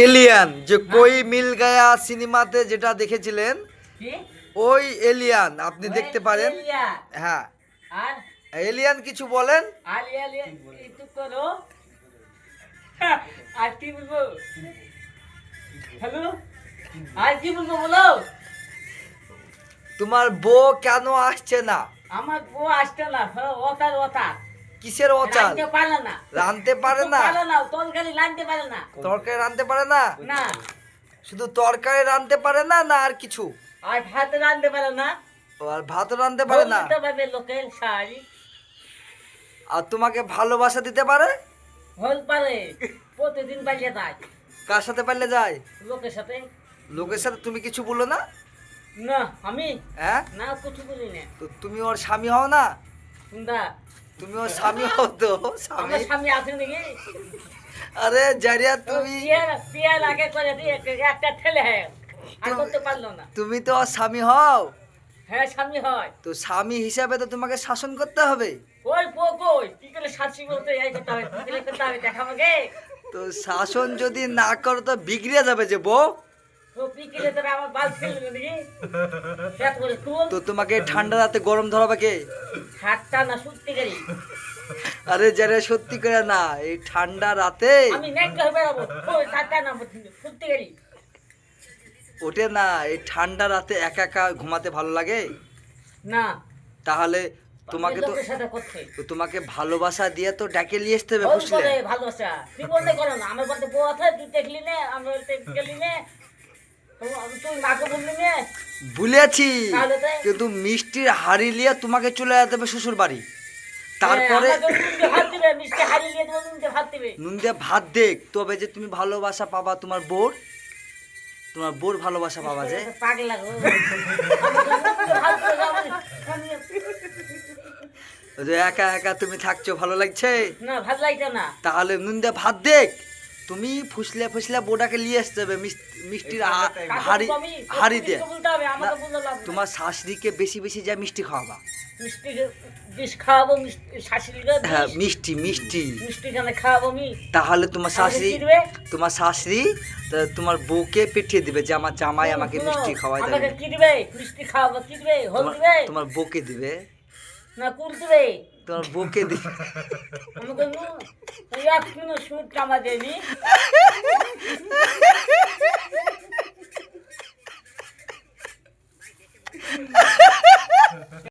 Alien যে কই মিল গায়া সিনেমাতে যেটা দেখেছিলেন ওই এলিয়ান আপনি দেখতে পারেন। হ্যাঁ, আর এলিয়ান কিছু বলেন। আলিয়া একটু করো। আর কি বলবো? হ্যালো, আর কি বলবো বলো? তোমার বউ কেন আসছে না? আমার বউ আসছে না, ওতার ওতার কিসের অচাল? রাঁধতে পারে না। রাঁধতে পারে না? পারে না, তরকারি রাঁধতে পারে না। তরকারি রাঁধতে পারে না? না, শুধু তরকারি রাঁধতে পারে না, না আর কিছু? আর ভাত রাঁধতে পারে না। ও, আর ভাতও রাঁধতে পারে না। বলতে পারবে লোকের শাড়ি। আর তোমাকে ভালোবাসা দিতে পারে? হল পারে, প্রতিদিন পাইলে যায়। কার সাথে পারলে যায়? লোকের সাথে। লোকের সাথে তুমি কিছু বলো না? না, আমি হ্যাঁ, না কিছু বলি না। তো তুমি ওর স্বামী হও না? শুনদা, তুমি ওর স্বামী হও তো স্বামী। আমার স্বামী আছে নাকি? আরে জারিয়া তুমি পিয়ার আগে করে দিয়ে একটা ঠেলে হ্যাঁ আর করতে পারলো না। তুমি তো ওর স্বামী হও, হ্যাঁ স্বামী হয়। তো স্বামী হিসাবে তো তোমাকে শাসন করতে হবে। ওই কই কি করে শাসি বলতে এই করতে হবে, কি করে করতে হবে দেখা আমাকে। তো শাসন যদি না করো তো বিগড়ে যাবে যে বউ। তো পিকিলে তোরা আমার বাল ফেলবে নাকি? পেট করে তুল। তো তোমাকে ঠান্ডা রাতে গরম ধরাবে কে? হাতটা না সত্যি করি। আরে যারা সত্যি করে না, এই ঠান্ডা রাতে আমি নেক হয়ে বেড়াবো। ওই হাতটা না সত্যি করি। ওঠে না, এই ঠান্ডা রাতে একা একা ঘুমাতে ভালো লাগে? না, তাহলে তোমাকে তো লোকের সাথে করতে তো তোমাকে ভালোবাসা দিয়ে তো ডেকে নিয়ে আসতে হবে, ওই বুঝলে? করে ভালোবাসা তুই বলতে করো না। আমার বলতে বউ আছে, তুই দেখলি না, আমি বলতে গেলি না, তুই মাকে বললি না। ভুলেছি, তাহলে তো? কিন্তু মিষ্টির হাড়ি নিয়ে তোমাকে চলে যেতে হবে শ্বশুর বাড়ি। তারপরে হ্যাঁ, আমাকে নুন দিয়ে ভাত দিবে, মিষ্টি হারিয়ে নিয়ে দেবো, নুন দিয়ে ভাত দিবে। নুন দিয়ে ভাত দেখ, তবে যে তুমি ভালোবাসা পাবা তোমার বোর, তোমার বোর ভালোবাসা পাবা যে। পাগলা গো। আমাকে নুন দিয়ে ভাত দিবে, ওই যে একা একা তুমি থাকছো, ভালো লাগছে? না ভাত লাগছে না। তাহলে নুন দিয়ে ভাত দেখ, তুমি ফুসলে ফুসলে বোটাকে নিয়ে আসতে হবে মিষ্টির হাড়ি হাড়ি দিয়ে। বলতে হবে, আমাকে বলতে লাভ নেই। তোমার শাশুড়িকে বেশি বেশি যা মিষ্টি খাওয়াবা। মিষ্টি বিষ খাওয়াবো, শাশুড়িকে হ্যাঁ, মিষ্টি মিষ্টি। মিষ্টি কেন খাওয়াবো আমি? তাহলে তোমার শাশুড়ি, আমাকে কি দিবে? তোমার শাশুড়ি তোমার বউকে পেঠিয়ে দিবে যে আমার জামাই আমাকে শোনো, মিষ্টি খাওয়াই আমাকে দেবে। কি দিবে? মিষ্টি খাওয়াবো, কি দিবে? হল দিবে তোমার বউকে দিবে, না কুল দিবে? তোমার বউকে দিবে। আমাকে নুন এক কিলো সুদ কামা দেয়নি।